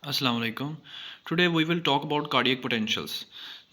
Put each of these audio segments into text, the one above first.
अस्सलाम वालेकुम। Today we will talk about cardiac potentials.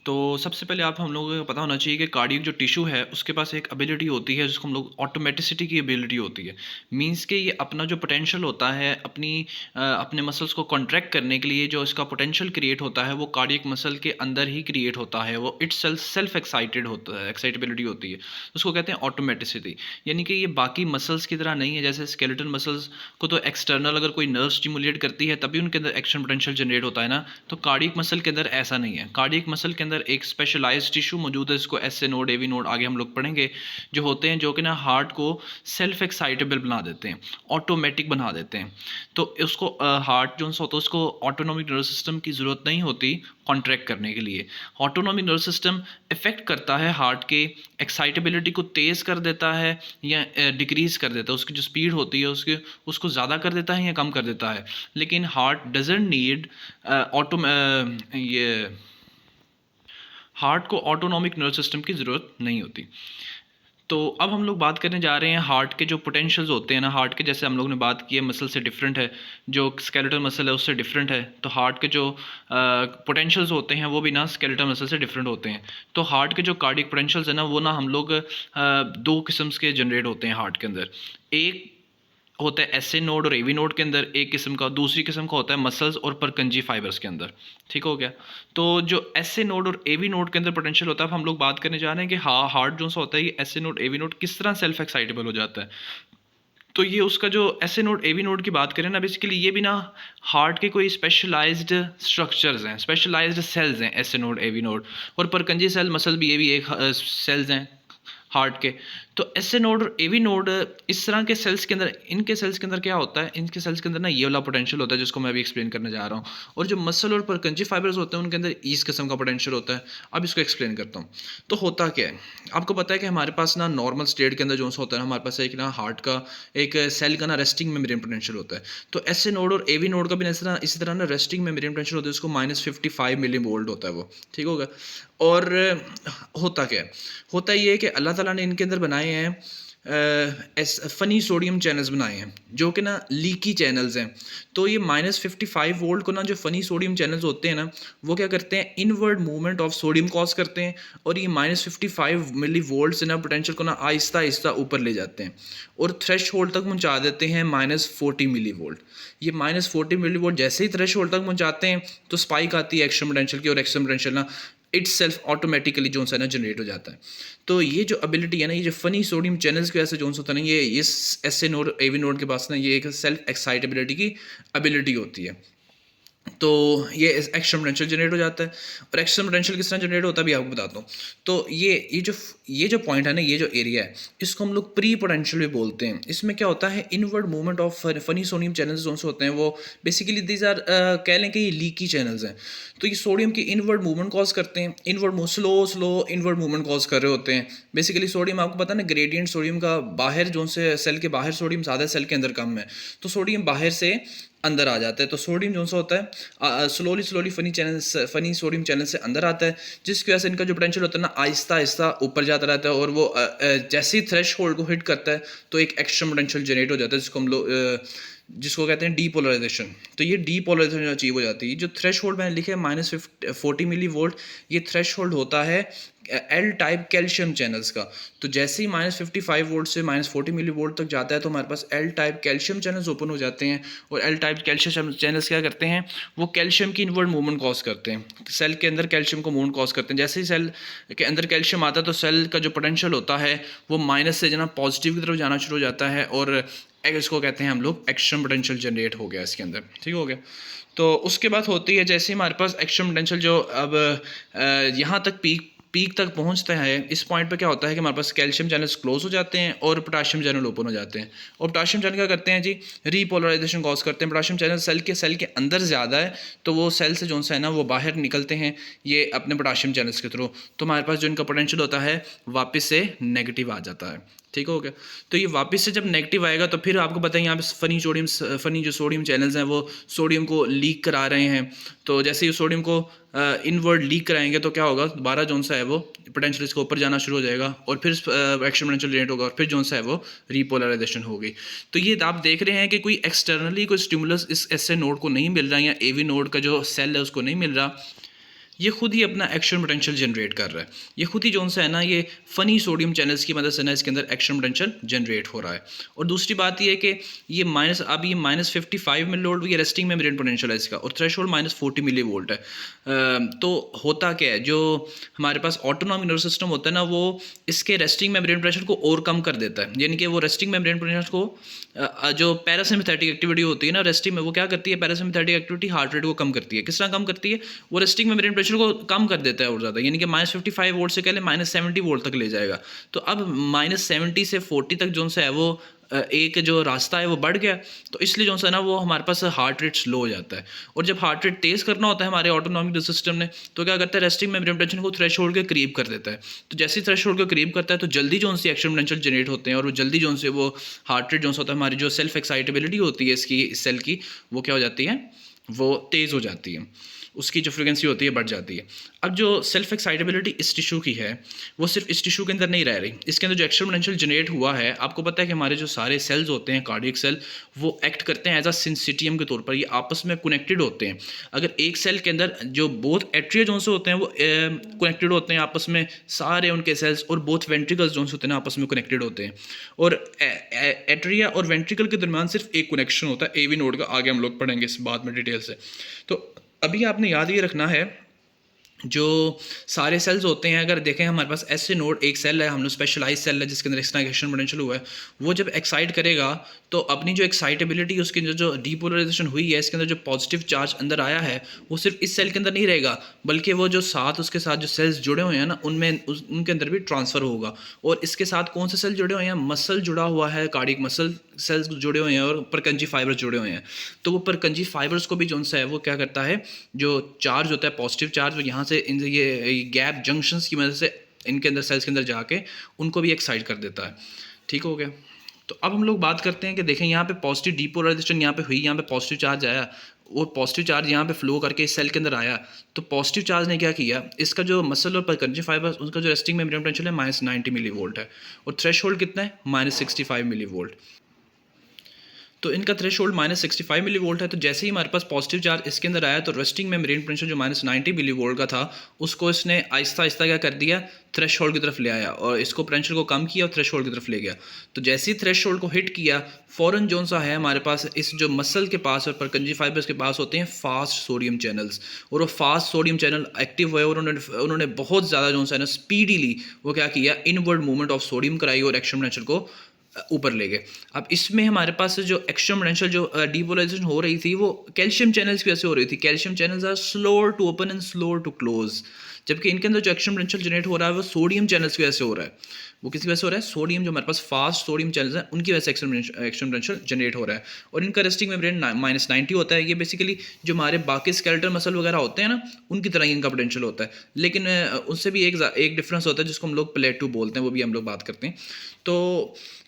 तो सबसे पहले आप हम लोगों को पता होना चाहिए कि कार्डियक जो टिश्यू है उसके पास एक एबिलिटी होती है जिसको हम लोग ऑटोमेटिसिटी की एबिलिटी होती है। मींस कि ये अपना जो पोटेंशियल होता है अपने मसल्स को कॉन्ट्रैक्ट करने के लिए जो इसका पोटेंशियल क्रिएट होता है वो कार्डियक मसल के अंदर ही क्रिएट होता है। वो इट्स सेल्फ एक्साइटेड होता है, एक्साइटेबिलिटी होती है। उसको कहते हैं ऑटोमेटिसिटी। यानी कि ये बाकी मसल्स की तरह नहीं है। जैसे स्केलेटल मसल्स को तो एक्सटर्नल अगर कोई नर्व स्टिमुलेट करती है तभी उनके अंदर एक्शन पोटेंशियल जनरेट होता है ना, तो कार्डियक मसल के अंदर ऐसा नहीं है। कार्डियक मसल के अंदर एक स्पेशलाइज्ड टिश्यू मौजूद है, इसको S A node A V node आगे हम लोग पढ़ेंगे, जो होते हैं जो कि ना हार्ट को सेल्फ एक्साइटेबल बना देते हैं, ऑटोमेटिक बना देते हैं। तो उसको हार्ट जो होता है उसको ऑटोनॉमिक नर्वस सिस्टम की ज़रूरत नहीं होती कॉन्ट्रैक्ट करने के लिए। ऑटोनॉमिक नर्वस सिस्टम इफेक्ट करता है हार्ट के एक्साइटेबिलिटी को तेज़ कर देता है या डिक्रीज़ कर देता है। उसकी जो स्पीड होती है उसको ज़्यादा कर देता है या कम कर देता है। लेकिन हार्ट डजेंट नीड ऑटो ये हार्ट को ऑटोनॉमिक नर्वस सिस्टम की ज़रूरत नहीं होती। तो अब हम लोग बात करने जा रहे हैं हार्ट के जो पोटेंशियल्स होते हैं ना, हार्ट के जैसे हम लोग ने बात की है मसल से डिफरेंट है, जो स्केलेटल मसल है उससे डिफरेंट है। तो हार्ट के जो पोटेंशियल्स होते हैं वो भी ना स्केलेटल मसल से डिफरेंट होते हैं। तो हार्ट के जो कार्डियक पोटेंशियल्स है ना वो ना हम लोग दो किस्म के जनरेट होते हैं हार्ट के अंदर। एक होता है एस ए नोड और ए वी नोड के अंदर एक किस्म का, दूसरी किस्म का होता है मसल्स और परकंजी फाइबर्स के अंदर। ठीक हो गया। तो जो एस ए नोड और ए वी नोड के अंदर पोटेंशियल होता है, अब हम लोग बात करने जा रहे हैं कि हाँ हार्ट जो सा होता है ये S A node A V node किस तरह सेल्फ एक्साइटेबल हो जाता है। तो ये उसका जो S A node A V node की बात करें ना, बेसिकली ये भी ना हार्ट के कोई स्पेशलाइज्ड स्ट्रक्चर्स हैं, स्पेशलाइज्ड सेल्स हैं S A node A V node. और परकंजी सेल मसल भी ये भी एक सेल्स हैं हार्ट के। तो एस ए नोड और ए वी नोड इस तरह के सेल्स के अंदर, इनके सेल्स के अंदर क्या होता है, इनके सेल्स के अंदर ना ये वाला पोटेंशियल होता है जिसको मैं अभी एक्सप्लेन करने जा रहा हूँ। और जो मसल और परकंजी फाइबर्स होते हैं उनके अंदर इस किस्म का पोटेंशियल होता है। अब इसको एक्सप्लेन करता हूँ। तो होता क्या है, आपको पता है कि हमारे पास ना नॉर्मल स्टेट के अंदर जो होता है हमारे पास एक ना हार्ट का एक सेल का ना रेस्टिंग मेम्ब्रेन पोटेंशियल होता है। तो एस ए नोड और ए वी नोड का भी इसी तरह ना रेस्टिंग मेम्ब्रेन पोटेंशियल होता है, उसको -55 मिली वोल्ट होता है वो। ठीक होगा। और होता क्या है, होता ये है कि अल्लाह ताला ने इनके अंदर बनाए हैं फ़नी सोडियम चैनल्स बनाए हैं जो कि ना लीकी चैनल्स हैं। तो ये -55 वोल्ट को ना जो फ़नी सोडियम चैनल्स होते हैं ना वो क्या करते हैं, inward movement of sodium cause करते हैं। और ये -55 मिली वोल्ट से ना पोटेंशियल को ना आहिस्ता आहिस्ता ऊपर ले जाते हैं और थ्रेश होल्ड तक पहुँचा देते हैं -40 मिली वोल्ट। ये -40 मिली वोल्ट जैसे ही थ्रेश होल्ड तक पहुँचाते हैं तो स्पाइक आती है एक्शन पोटेंशियल की, और एक्शन पोटेंशियल ना इट्स सेल्फ ऑटोमेटिकली जो है ना जनरेट हो जाता है। तो ये जो एबिलिटी है ना, ये जो फनी सोडियम चैनल्स की वजह से जो होता है ना, ये इस S A node A V node के पास ना ये एक सेल्फ एक्साइटेबिलिटी की एबिलिटी होती है। तो ये एक्शन पोटेंशियल जनरेट हो जाता है। और एक्शन पोटेंशियल किस तरह जनरेट होता है भी आपको बताता हूँ। तो ये जो पॉइंट है ना, ये जो एरिया है इसको हम लोग प्री पोटेंशियल भी बोलते हैं। इसमें क्या होता है, inward movement of funny sodium channels जो होते हैं वो बेसिकली दीज आर कह लें कि ये लीकी चैनल्स हैं। तो ये सोडियम की इनवर्ड मूवमेंट कॉज करते हैं, inward slow inward movement cause कर रहे होते हैं। बेसिकली सोडियम आपको पता है ना, ग्रेडियंट सोडियम का बाहर जो से सेल के बाहर सोडियम ज़्यादा है, सेल के अंदर कम है। तो सोडियम बाहर से अंदर आ जाता है। तो सोडियम जो सा होता है स्लोली फनी सोडियम चैनल से अंदर आता है, जिसकी वजह से इनका जो पोटेंशियल होता है ना आहिस्ता आहिस्ता ऊपर जाता रहता है। और वो जैसे ही थ्रेश होल्ड को हिट करता है तो एक एक्शन पोटेंशियल जनरेट हो जाता है जिसको हम लोग जिसको कहते हैं डीपोलराइजेशन। तो ये डीपोलराइजेशन अचीव हो जाती है। जो थ्रेश होल्ड मैंने लिखे है -40 मिली वोल्ट, ये थ्रेश होल्ड होता है एल टाइप कैल्शियम चैनल्स का। तो जैसे ही -55 वोल्ट से -40 मिली वोल्ट तक जाता है तो हमारे पास L type calcium channels open हो जाते हैं। और एल टाइप कैल्शियम चैनल्स क्या करते हैं, वो कैल्शियम की इनवर्ड मूवमेंट कॉज करते हैं, सेल के अंदर कैल्शियम को मूवमेंट कॉज करते हैं। जैसे ही सेल के अंदर कैल्शियम आता है तो सेल का जो पोटेंशियल होता है वो माइनस से जना पॉजिटिव की तरफ जाना शुरू हो जाता है, और इसको कहते हैं हम लोग एक्शन पोटेंशियल जनरेट हो गया इसके अंदर। ठीक हो गया। तो उसके बाद होती है जैसे ही हमारे पास एक्शन पोटेंशियल जो अब यहाँ तक पीक तक पहुँचता है, इस पॉइंट पे क्या होता है कि हमारे पास कैल्शियम चैनल्स क्लोज हो जाते हैं और पोटाशियम चैनल ओपन हो जाते हैं। और पोटाशियम चैनल क्या करते हैं जी, रीपोलराइजेशन कॉज करते हैं। पोटाशियम चैनल सेल के अंदर ज़्यादा है तो वो सेल से जो है ना वो बाहर निकलते हैं ये अपने पोटाशियम चैनल्स के थ्रू। तो हमारे पास जो इनका पोटेंशियल होता है वापस से नेगेटिव आ जाता है। ठीक हो गया। तो ये वापस से जब नेगेटिव आएगा तो फिर आपको पता है यहाँ पे फनी जो सोडियम चैनल्स हैं वो सोडियम को लीक करा रहे हैं। तो जैसे ही सोडियम को इनवर्ड लीक कराएंगे तो क्या होगा, दोबारा जोन सा है वो पोटेंशियल इसको ऊपर जाना शुरू हो जाएगा और फिर एक्शन पोटेंशियल जनरेट होगा और फिर जोन सा है वो रीपोलराइजेशन होगी। तो ये आप देख रहे हैं कि कोई एक्सटर्नली कोई स्टिमुलस इस एसए नोड को नहीं मिल रहा, या एवी नोड का जो सेल है उसको नहीं मिल रहा, ये खुद ही अपना एक्शन पोटेंशियल जनरेट कर रहा है। ये खुद ही जोन सा है ना, ये फ़नी सोडियम चैनल्स की मदद से ना इसके अंदर एक्शन पोटेंशियल जनरेट हो रहा है। और दूसरी बात ये है कि ये -55 मिली वोल्ट ये रेस्टिंग मेम्ब्रेन पोटेंशियल है इसका, और थ्रेशोल्ड -40 मिली वोल्ट है। तो होता क्या है, जो हमारे पास ऑटोनॉमिक नर्वस सिस्टम होता है ना, वो इसके रेस्टिंग मेम्ब्रेन प्रेशर को ओवरकम कर देता है। यानी कि वो रेस्टिंग मेम्ब्रेन प्रेशर को जो पैरासिम्पैथेटिक एक्टिविटी होती है ना रेस्टिंग में, वो क्या करती है, पैरासिम्पैथेटिक एक्टिविटी हार्ट रेट को कम करती है। किस तरह कम करती है, वो रेस्टिंग मेम्ब्रेन प्रेशर को कम कर देता है और ज़्यादा, यानी कि -55 वोल्ट से पहले -70 वोल्ट तक ले जाएगा। तो अब -70 से 40 तक जो सा है वो एक जो रास्ता है वो बढ़ गया। तो इसलिए जो सा ना वो हमारे पास हार्ट रेट स्लो हो जाता है। और जब हार्ट रेट तेज़ करना होता है हमारे ऑटोनॉमिक सिस्टम ने, तो क्या करता है, रेस्टिंग मेम्ब्रेन पोटेंशियल को थ्रेशोल्ड के करीब कर देता है। तो जैसे ही थ्रेशोल्ड के करीब करता है तो जल्दी जो सी एक्शन पोटेंशियल जनरेट होते हैं, और वो जल्दी जो से वो हार्ट रेट जो होता है, हमारी जो सेल्फ एक्साइटेबिलिटी होती है इसकी सेल की, वो क्या हो जाती है, वो तेज़ हो जाती है, उसकी जो फ्रिक्वेंसी होती है बढ़ जाती है। अब जो सेल्फ एक्साइटेबिलिटी इस टिश्यू की है, वो सिर्फ इस टिश्यू के अंदर नहीं रह रही, इसके अंदर जो एक्शन पोटेंशियल जनरेट हुआ है, आपको पता है कि हमारे जो सारे सेल्स होते हैं कार्डियक सेल, वो एक्ट करते हैं एज अ सिंसिटियम के तौर पर, ये आपस में कनेक्टेड होते हैं। अगर एक सेल के अंदर जो बोथ एट्रिया जोन से होते हैं वो कनेक्टेड होते हैं आपस में, सारे उनके सेल्स, और बोथ वेंट्रिकल्स जोन से होते हैं आपस में कनेक्टेड होते हैं। और एट्रिया और वेंट्रिकल के दरमियान सिर्फ एक कनेक्शन होता है एवी नोड का, आगे हम लोग पढ़ेंगे इस बाद में डिटेल से। तो अभी आपने याद ये रखना है, जो सारे सेल्स होते हैं, अगर देखें हमारे पास एसए नोड एक सेल है, हमने स्पेशलाइज सेल है जिसके अंदर एक्शन पोटेंशियल हुआ है, वो जब एक्साइट करेगा तो अपनी जो एक्साइटेबिलिटी, उसके अंदर जो डीपोलराइजेशन हुई है, इसके अंदर जो पॉजिटिव चार्ज अंदर आया है, वो सिर्फ इस सेल के अंदर नहीं रहेगा, बल्कि वो जो उसके साथ जो सेल्स जुड़े हुए हैं ना, उनके अंदर भी ट्रांसफ़र होगा। और इसके साथ कौन से सेल जुड़े हुए हैं, मसल जुड़ा हुआ है, कार्डियक मसल सेल्स जुड़े हुए हैं, और परकंजी फाइबर्स जुड़े हुए हैं। तो वो परकंजी फाइबर्स को भी जो सा है वो क्या करता है, जो चार्ज होता है पॉजिटिव चार्ज, वो यहाँ से ये गैप जंक्शंस की मदद से इनके अंदर सेल्स के अंदर जाके उनको भी एक्साइट कर देता है। ठीक हो गया। तो अब हम लोग बात करते हैं कि देखें यहाँ पे पॉजिटिव डीपोलराइजेशन यहाँ पे हुई, यहाँ पे पॉजिटिव चार्ज आया, वो पॉजिटिव चार्ज यहाँ पे फ्लो करके इस सेल के अंदर आया। तो पॉजिटिव चार्ज ने क्या किया, इसका जो मसल और परकंजी फाइबर, उनका जो रेस्टिंग मेम्ब्रेन पोटेंशियल है -90 मिली वोल्ट है, और थ्रेशोल्ड कितना है, -65 मिली वोल्ट। तो इनका थ्रेशोल्ड -65 मिली वोल्ट है। तो जैसे ही हमारे पास पॉजिटिव चार्ज इसके अंदर आया, तो रेस्टिंग मेम्ब्रेन पोटेंशियल जो -90 मिली वोल्ट का था, उसको इसने आहिस्ता आहिस्ता क्या कर दिया, थ्रेशोल्ड की तरफ ले आया, और इसको पोटेंशियल को कम किया और थ्रेशोल्ड की तरफ ले गया। तो जैसे ही थ्रेशोल्ड को हिट किया, फ़ौरन जोन सा है हमारे पास इस जो मसल के पास और परकंजी फाइबर्स के पास होते हैं फास्ट सोडियम चैनल्स, और वो फास्ट सोडियम चैनल एक्टिव हुए, और उन्होंने बहुत ज़्यादा जो है ना स्पीडीली वो क्या किया, इनवर्ड मूवमेंट ऑफ सोडियम कराई और एक्शन पोटेंशियल को ऊपर ले गए। अब इसमें हमारे पास जो एक्शन पोटेंशियल जो डीपोलराइजेशन हो रही थी, वो कैल्शियम चैनल्स की वजह से हो रही थी। Calcium channels are slower to open and slower to close, जबकि इनके अंदर जो एक्शन पोटेंशियल जनरेट हो रहा है वो सोडियम चैनल्स की वजह से हो रहा है। वो किसकी वजह से हो रहा है, सोडियम, जो हमारे पास फास्ट सोडियम चैनल्स हैं उनकी वजह से एक्शन पोटेंशियल जनरेट हो रहा है। और इनका रेस्टिंग मेम्ब्रेन -90 होता है। ये बेसिकली जो हमारे बाकी स्केलेटल मसल वगैरह होते हैं ना, उनकी तरह ही इनका पोटेंशियल होता है, लेकिन उससे भी एक डिफरेंस होता है जिसको हम लोग प्लेटू बोलते हैं, वो भी हम लोग बात करते हैं। तो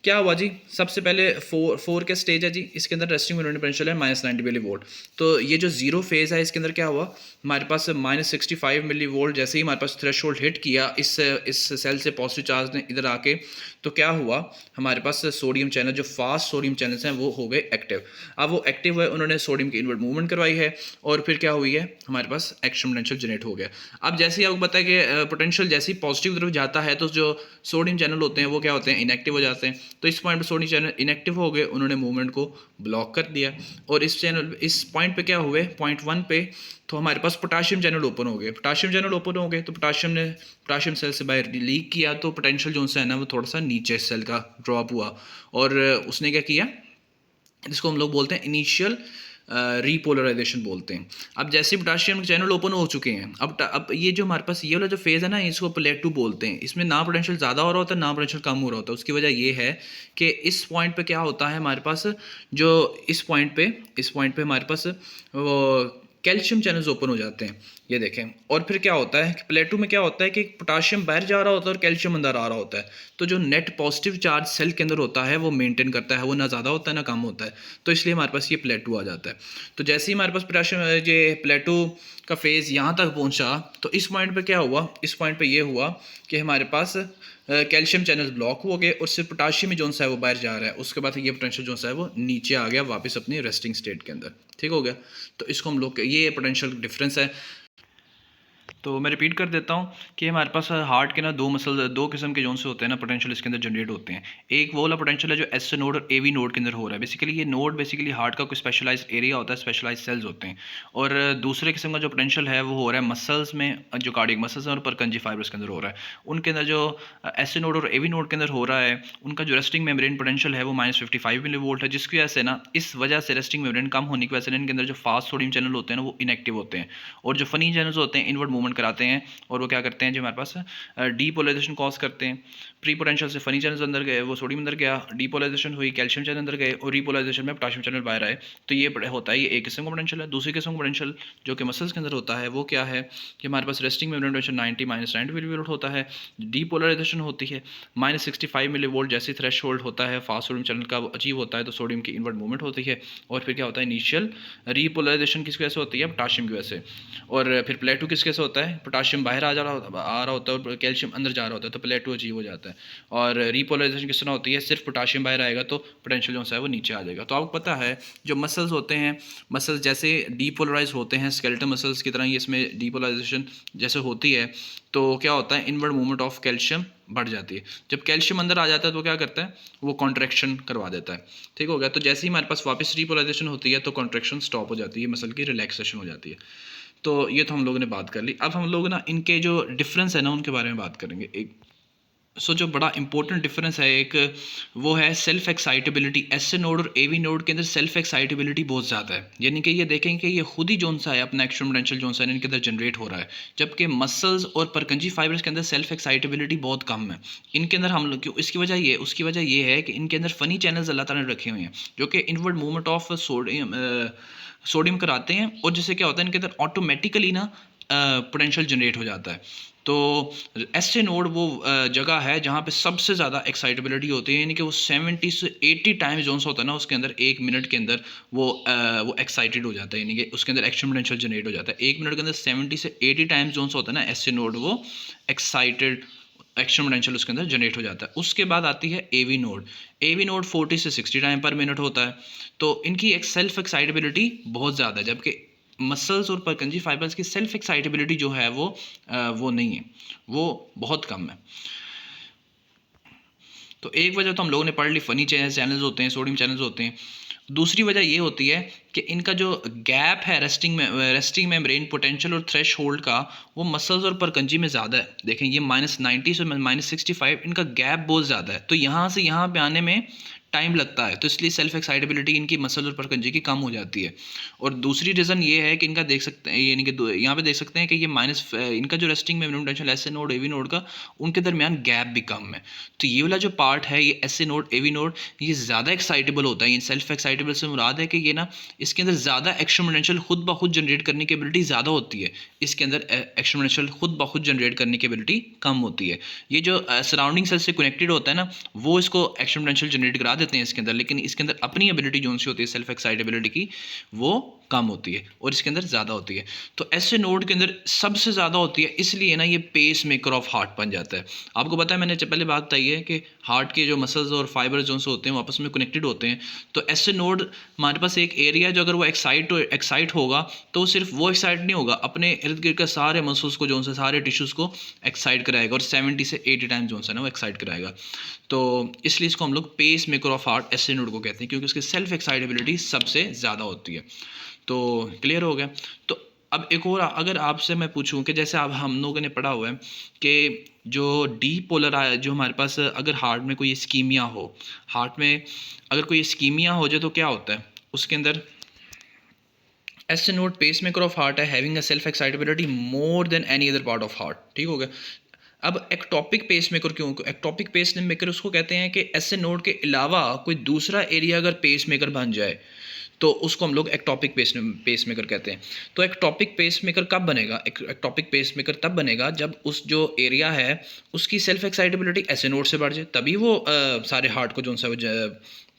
क्या हुआ जी, सबसे पहले 4 का स्टेज है जी, इसके अंदर रेस्टिंग मेम्ब्रेन पोटेंशियल है -90 मिली वोल्ट। तो ये जो जीरो फेज़ है, इसके अंदर क्या हुआ, हमारे पास -65 मिली वोल्ट जैसे ही हमारे पास थ्रेशोल्ड हिट किया इस सेल से पॉजिटिव चार्ज ने इधर आके, तो क्या हुआ, हमारे पास सोडियम चैनल जो फास्ट सोडियम चैनल्स हैं वो हो गए एक्टिव। अब वो एक्टिव हुए, उन्होंने सोडियम की इनवर्ड मूवमेंट करवाई है, और फिर क्या हुई है, हमारे पास एक्शन पोटेंशियल जनरेट हो गया। अब जैसे ही आपको पता है कि पोटेंशियल जैसे ही पॉजिटिव तरफ जाता है, तो जो सोडियम चैनल होते हैं वो क्या होते हैं, इनएक्टिव हो जाते हैं। तो इस पॉइंट पर सोडियम चैनल इनएक्टिव हो गए, उन्होंने मूवमेंट को ब्लॉक कर दिया। और इस पॉइंट पे क्या हुए, पॉइंट 1 पे, तो हमारे पास पोटाशियम चैनल ओपन हो गए। पोटाशियम चैनल ओपन हो गए तो पोटाशियम सेल से बाहर लीक किया, तो पोटेंशियल जो है ना वो थोड़ा सा नीचे सेल का ड्रॉप हुआ, और उसने क्या किया, जिसको हम लोग बोलते हैं इनिशियल रीपोलराइजेशन बोलते हैं। अब जैसे पोटाशियम चैनल ओपन हो चुके हैं, अब ये जो हमारे पास ये वाला जो फेज़ है ना, इसको प्लेटू बोलते हैं। इसमें ना पोटेंशियल ज़्यादा हो रहा होता है, ना पोटेंशियल कम हो रहा होता है। उसकी वजह ये है कि इस पॉइंट पे क्या होता है, हमारे पास जो इस पॉइंट पे हमारे पास वो कैल्शियम चैनल्स ओपन हो जाते हैं, ये देखें। और फिर क्या होता है कि प्लेटो में क्या होता है कि पोटाशियम बाहर जा रहा होता है और कैल्शियम अंदर आ रहा होता है, तो जो नेट पॉजिटिव चार्ज सेल के अंदर होता है वो मेंटेन करता है, वो ना ज़्यादा होता है ना कम होता है, तो इसलिए हमारे पास ये प्लेटो आ जाता है। तो जैसे ही हमारे पास पोटाशियम ये प्लेटो का फेज़ यहाँ तक पहुँचा, तो इस पॉइंट पे क्या हुआ, इस पॉइंट पे ये हुआ कि हमारे पास कैल्शियम चैनल्स ब्लॉक हो गए और सिर्फ पोटाशियम ही जो सा है वो बाहर जा रहा है। उसके बाद ये पोटेंशियल जो सा है वो नीचे आ गया वापस अपनी रेस्टिंग स्टेट के अंदर, ठीक हो गया। तो इसको हम लोग, ये पोटेंशियल डिफरेंस है। तो मैं रिपीट कर देता हूँ कि हमारे पास हार्ट के ना दो मसल, दो किस्म के जोन से होते हैं ना पोटेंशियल इसके अंदर जनरेट होते हैं। एक वो वाला पोटेंशियल है जो एस नोड और ए वी नोड के अंदर हो रहा है। बेसिकली ये नोड बेसिकली हार्ट का कोई स्पेशलाइज एरिया होता है, स्पेशलाइज सेल्स होते हैं। और दूसरे किस्म का जो पोटेंशियल है वो हो रहा है मसल्स में, जो कार्डियक मसल्स हैं और परकंजी फाइबर्स के अंदर हो रहा है। उनके अंदर जो एस नोड और ए वी नोड के अंदर हो रहा है, उनका जो रेस्टिंग मेम्ब्रेन पोटेंशियल है वो -55 मिली वोल्ट है, जिसकी वजह से ना, इस वजह से रेस्टिंग मेम्ब्रेन कम होने की वजह से इनके अंदर जो फास्ट सोडियम चैनल होते हैं ना वो इनएक्टिव होते हैं, और जो फनी चैनल्स होते हैं इनवर्ड मूवमेंट कराते हैं, और वो क्या करते हैं जो हमारे पास डीपोलराइजेशन कॉज करते हैं। प्री पोटेंशियल से फनी चैनल्स अंदर गए, वो सोडियम अंदर गया, डीपोलराइजेशन हुई, कैल्शियम चैनल अंदर गए, और रीपोलराइजेशन में पोटाशियम चैनल बाहर आए। तो ये होता है, ये एक किस्म का पोटेंशियल है। दूसरी किस्म का पोटेंशियल जो कि मसल्स के अंदर होता है वो क्या है कि हमारे पास resting membrane potential 90 -90 millivolt होता है, डीपोलराइजेशन होती है -65 मिली वोल्ट, जैसे थ्रेश होल्ड होता है फास्ट सोडियम चैनल का अचीव होता है तो सोडियम की इनवर्ड मूवमेंट होती है। और फिर क्या होता है, इनिशियल रीपोलराइजेशन किस वजह से होती है, पोटाशियम की वजह से। और फिर प्लेटो किस वजह से होता है, पोटाशियम बाहर आ रहा होता है और कैल्शियम अंदर जा रहा होता है, तो प्लेटो अचीव हो जाता है। और रीपोलराइजेशन किस तरह होती है, सिर्फ पोटाशियम बाहर आएगा तो पोटेंशियल जो है वो नीचे आ जाएगा। तो आपको पता है जो मसल्स होते हैं, मसल्स जैसे डीपोलराइज होते हैं स्केलेटल मसल्स की तरह ही इसमें डीपोलराइजेशन जैसे होती है, तो क्या होता है, इनवर्ड मूवमेंट ऑफ कैल्शियम बढ़ जाती है। जब कैल्शियम अंदर आ जाता है तो क्या करता है, वो कॉन्ट्रैक्शन करवा देता है, ठीक हो गया। तो जैसे ही हमारे पास वापस रीपोलराइजेशन होती है तो कॉन्ट्रैक्शन स्टॉप हो जाती है, मसल की रिलैक्सेशन हो जाती है। तो ये तो हम लोगों ने बात कर ली। अब हम लोग ना इनके जो डिफरेंस है ना उनके बारे में बात करेंगे। एक जो बड़ा इंपॉर्टेंट डिफरेंस है एक, वो है सेल्फ एक्साइटेबिलिटी। एस नोड और ए वी नोड के अंदर सेल्फ एक्साइटेबिलिटी बहुत ज़्यादा है, यानी कि ये देखेंगे कि ये खुद ही जोन सा है अपना एक्शन पोटेंशियल जोन सा है इनके अंदर जनरेट हो रहा है, जबकि मसल्स और परकंजी फाइबर्स के अंदर सेल्फ एक्साइटेबिलिटी बहुत कम है। इनके अंदर हम लोग क्यों, इसकी वजह ये, उसकी वजह ये है कि इनके अंदर फ़नी चैनल्स अल्लाह ताला ने रखे हुए हैं जो कि इनवर्ड मूवमेंट ऑफ सोडियम कराते हैं, और जिससे क्या होता है इनके अंदर ऑटोमेटिकली ना पोटेंशियल जनरेट हो जाता है। तो एस नोड वो जगह है जहाँ पे सबसे ज़्यादा एक्साइटेबिलिटी होती है, यानी कि वो 70 से 80 टाइम्स जोन सा होता है ना उसके अंदर, एक मिनट के अंदर वो एक्साइटेड हो जाता है, यानी कि उसके अंदर एक्शन पोटेंशियल जनरेट हो जाता है। एक मिनट के अंदर 70 से 80 टाइम्स जोन सा होता है ना एस नोड, वो एक्साइटेड एक्शन पोटेंशियल उसके अंदर जनरेट हो जाता है। उसके बाद आती है A V node. A V node 40 से 60 टाइम पर मिनट होता है, तो इनकी एक सेल्फ एक्साइटेबिलिटी बहुत ज़्यादा है, जबकि मसल्स और परकंजी फाइबर्स की सेल्फ एक्साइटेबिलिटी जो है वो नहीं है, वो बहुत कम है। तो एक वजह तो हम लोगों ने पढ़ ली, फनी चैनल्स होते हैं, सोडियम चैनल्स होते हैं। दूसरी वजह ये होती है कि इनका जो गैप है रेस्टिंग मेम्ब्रेन पोटेंशियल और थ्रेश होल्ड का, वो मसल्स और परकंजी में ज़्यादा है। देखें ये -90 से -65 इनका गैप बहुत ज़्यादा है, तो यहाँ से यहाँ पे आने में टाइम लगता है, तो इसलिए सेल्फ एक्साइटेबिलिटी इनकी मसल और परकंजी की कम हो जाती है। और दूसरी रीज़न ये है कि इनका देख सकते हैं, यानी कि यहाँ पे देख सकते हैं कि ये इनका जो resting membrane potential S node A V node का, उनके दरमियान गैप भी कम है। तो ये वाला जो पार्ट है ये S node A V node, ये ज़्यादा एक्साइटेबल होता है। ये सेल्फ एक्साइटेबल से मुराद है कि ये ना, इसके अंदर ज़्यादा एक्शन पोटेंशियल खुद ब खुद जनरेट करने की एबिलिटी ज़्यादा होती है, इसके अंदर एक्शन पोटेंशियल खुद ब खुद जनरेट करने की एबिलिटी कम होती है। ये जो सराउंडिंग सेल से कनेक्टेड होता है ना, वो इसको एक्शन पोटेंशियल जनरेट करा देते हैं इसके अंदर, लेकिन इसके अंदर अपनी एबिलिटी जो सी होती है सेल्फ एक्साइटेबिलिटी की, वो कम होती है और इसके अंदर ज़्यादा होती है। तो ऐसे नोड के अंदर सबसे ज़्यादा होती है, इसलिए ना ये पेस मेकर ऑफ हार्ट बन जाता है। आपको पता है, मैंने पहले बात बताई है कि हार्ट के जो मसल्स और फाइबर्स जो से होते हैं वो आपस में कनेक्टेड होते हैं। तो ऐसे नोड हमारे पास एक एरिया जो अगर वो एक्साइट होगा तो सिर्फ वो एक्साइट नहीं होगा, अपने इर्द गिर्द के सारे मसल्स को जो से सारे टिश्यूज़ को एक्साइट कराएगा, और 70 से 80 टाइम्स जो है ना वो एक्साइट कराएगा। तो इसलिए इसको हम लोग पेस मेकर ऑफ हार्ट ऐसे नोड को कहते हैं, क्योंकि उसकी सेल्फ एक्साइटेबिलिटी सबसे ज़्यादा होती है। तो क्लियर हो गया। तो अब एक और, अगर आपसे मैं पूछूं कि जैसे आप हम लोगों ने पढ़ा हुआ है कि जो डीपोलर जो हमारे पास अगर हार्ट में कोई इस्कीमिया हो, हार्ट में अगर कोई इस्कीमिया हो जाए तो क्या होता है उसके अंदर, S node pacemaker of heart है, having a self excitability more than any other part of heart, ठीक हो गया। अब एक्टोपिक पेस मेकर क्यों, एक्टोपिक पेस मेकर उसको कहते हैं कि ऐसे नोड के अलावा कोई दूसरा एरिया अगर पेस मेकर बन जाए तो उसको हम लोग एक्टोपिक पेसमेकर कहते हैं। तो एक्टोपिक पेसमेकर कब बनेगा? एक्टोपिक पेसमेकर तब बनेगा जब उस जो एरिया है उसकी सेल्फ एक्साइटेबिलिटी ऐसे नोड से बढ़ जाए, तभी वो सारे हार्ट को जो सा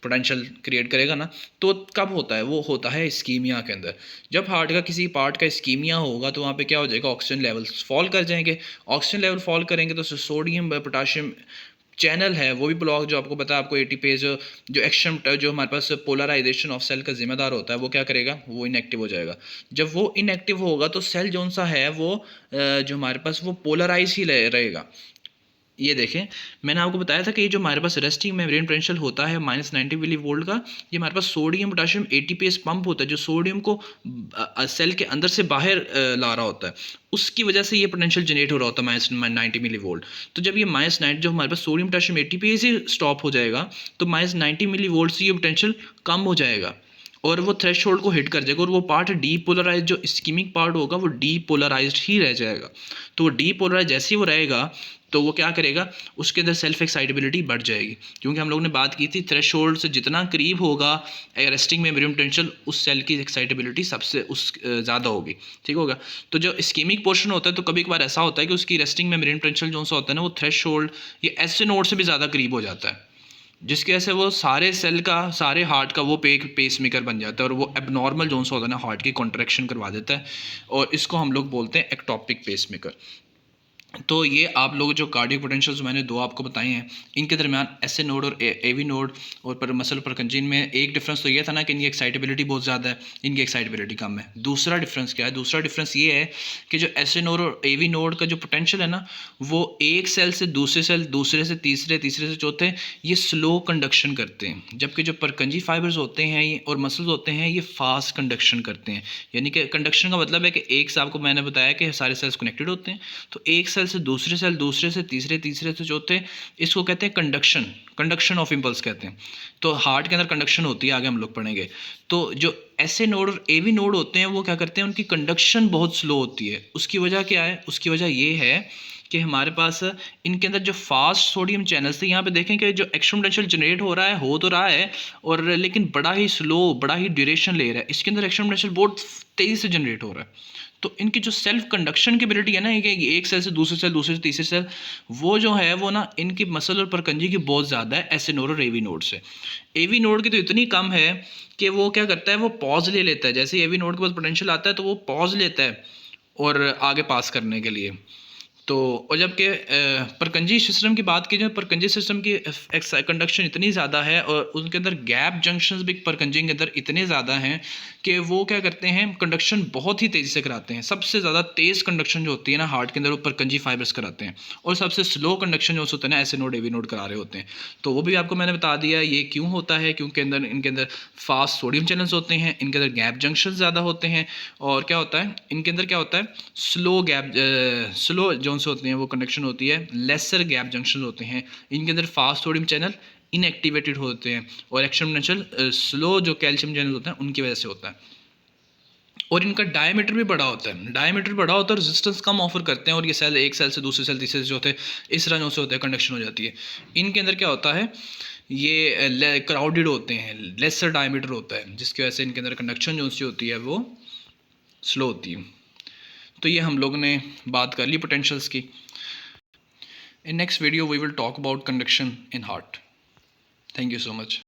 पोटेंशियल क्रिएट करेगा ना। तो कब होता है? वो होता है इस्कीमिया के अंदर। जब हार्ट का किसी पार्ट का इस्कीमिया होगा तो वहाँ पे क्या हो जाएगा? ऑक्सीजन लेवल्स फॉल कर जाएंगे। ऑक्सीजन लेवल फॉल करेंगे तो सोडियम पोटाशियम चैनल है वो भी ब्लॉक, जो आपको पता है, आपको एटीपेज जो एक्शन जो हमारे पास पोलराइजेशन ऑफ सेल का जिम्मेदार होता है वो क्या करेगा? वो इनएक्टिव हो जाएगा। जब वो इनएक्टिव होगा तो सेल जो सा है वो जो हमारे पास वो पोलराइज ही रहेगा। ये देखें, मैंने आपको बताया था कि ये जो हमारे पास रेस्टिंग मेम्ब्रेन पोटेंशियल होता है -90 मिली वोल्ट का, ये हमारे पास सोडियम पोटेशियम एटीपीएस पंप होता है जो सोडियम को सेल के अंदर से बाहर ला रहा होता है। उसकी वजह से ये पोटेंशियल जनरेट हो रहा होता है -90 मिली वोल्ट। तो जब ये -90 जो हमारे पास सोडियम पोटेशियम एटीपीएस ही स्टॉप हो जाएगा तो -90 मिली वोल्ट से ये पोटेंशियल कम हो जाएगा और वो थ्रेशोल्ड को हिट कर जाएगा और वो पार्ट डीपोलराइज, जो इस्कीमिक पार्ट होगा वो डीपोलराइज्ड ही रह जाएगा। तो वो डीपोलराइज जैसे ही वो रहेगा तो वो क्या करेगा? उसके अंदर सेल्फ एक्साइटेबिलिटी बढ़ जाएगी, क्योंकि हम लोग ने बात की थी थ्रेशोल्ड से जितना करीब होगा रेस्टिंग मेम्ब्रेन पोटेंशियल, उस सेल की एक्साइटेबिलिटी सबसे उस ज़्यादा होगी। ठीक होगा। तो जो इस्कीमिक पोर्शन होता है तो कभी कभार ऐसा होता है कि उसकी रेस्टिंग मेम्ब्रेन पोटेंशियल जो सा होता है ना वो थ्रेशोल्ड या एस नोड से भी ज़्यादा करीब हो जाता है, जिसकी वजह से वो सारे सेल का, सारे हार्ट का वो पेसमेकर बन जाता है और वो एबनॉर्मल जोन सा होता है ना हार्ट की कॉन्ट्रैक्शन करवा देता है, और इसको हम लोग बोलते हैं एक्टोपिक पेसमेकर। तो ये आप लोग जो कार्डियक पोटेंशियल्स मैंने दो आपको बताए हैं, इनके दरमियान एस ए नोड और ए वी नोड और पर मसल परकंजीन में एक डिफरेंस तो ये था ना कि इनकी एक्साइटेबिलिटी बहुत ज़्यादा है, इनकी एक्साइटेबिलिटी कम है। दूसरा डिफरेंस क्या है? दूसरा डिफरेंस ये है कि जो एस ए नोड और ए वी नोड का जो पोटेंशियल है ना, वो एक सेल से दूसरे सेल, दूसरे से तीसरे, तीसरे से चौथे, ये स्लो कंडक्शन करते हैं, जबकि जो परकंजी फाइबर्स होते हैं और मसल्स होते हैं ये फास्ट कंडक्शन करते हैं। यानी कि कंडक्शन का मतलब है कि एक से आपको मैंने बताया कि सारे सेल्स कनेक्टेड होते हैं, तो एक सेल से दूसरे सेल, दूसरे से तीसरे, तीसरे से चौथे, इसको कहते हैं कंडक्शन, कंडक्शन ऑफ इम्पल्स कहते हैं। तो हार्ट के अंदर कंडक्शन होती है, आगे हम लोग पढ़ेंगे। तो जो ऐसे नोड और एवी नोड होते हैं वो क्या करते हैं? उनकी कंडक्शन बहुत स्लो होती है। उसकी वजह क्या है? उसकी वजह ये है कि हमारे पास इनके अंदर जो फास्ट सोडियम चैनल्स थे, यहाँ पे देखें कि जो एक्शन पोटेंशियल जनरेट हो तो रहा है और लेकिन बड़ा ही स्लो, बड़ा ही ड्यूरेशन ले रहा है। इसके अंदर एक्शन पोटेंशियल बहुत तेज़ी से जनरेट हो रहा है। तो इनकी जो सेल्फ कंडक्शन की एबिलिटी है ना, एक सेल से दूसरे सेल, दूसरे से तीसरे सेल, वो जो है वो ना इनकी मसल और परकंजी की बहुत ज़्यादा है एस ए नोड और एवी नोड से। एवी नोड की तो इतनी कम है कि वो क्या करता है? वो पॉज ले लेता है। जैसे एवी नोड के पास पोटेंशियल आता है तो वो पॉज लेता है और आगे पास करने के लिए। तो और जबकि परकंजी सिस्टम की बात की जाए, परकंजी सिस्टम की कंडक्शन इतनी ज़्यादा है और उनके अंदर गैप जंक्शंस भी परकंजी के अंदर इतने ज़्यादा हैं कि वो क्या करते हैं? कंडक्शन बहुत ही तेज़ी से कराते हैं। सबसे ज़्यादा तेज़ कंडक्शन जो होती है ना हार्ट के अंदर, वो परकंजी फाइबर्स कराते हैं, और सबसे स्लो कंडक्शन जो होता है ना S A node A V node करा रहे होते हैं। तो वो भी आपको मैंने बता दिया ये क्यों होता है, क्योंकि इनके अंदर फास्ट सोडियम चैनल्स होते हैं, इनके अंदर गैप जंक्शन ज़्यादा होते हैं, और क्या होता है इनके अंदर? क्या होता है? स्लो जो से होते हैं वो कंडक्शन होती है, लेसर गैप जंक्शन होते हैं। इनके अंदर फास्ट सोडियम चैनल इनएक्टिवेटेड होते हैं और एक्शन पोटेंशियल स्लो जो कैल्शियम चैनल होते हैं उनकी वजह से होता है। और इनका डायमीटर भी बड़ा होता है, डायमीटर बड़ा होता है, रेजिस्टेंस कम ऑफर करते हैं, और ये सेल एक सेल से दूसरे सेल, तीसरे से चौथे, इस तरह से होते हैं, कंडक्शन हो जाती है। इनके अंदर क्या होता है? ये क्राउडेड होते हैं, लेसर डायमीटर होता है, जिसकी वजह से इनके अंदर कंडक्शन जो सी होती है वो स्लो होती है। तो ये हम लोग ने बात कर ली पोटेंशियल्स की। In next video, we will talk about conduction in heart. Thank you so much.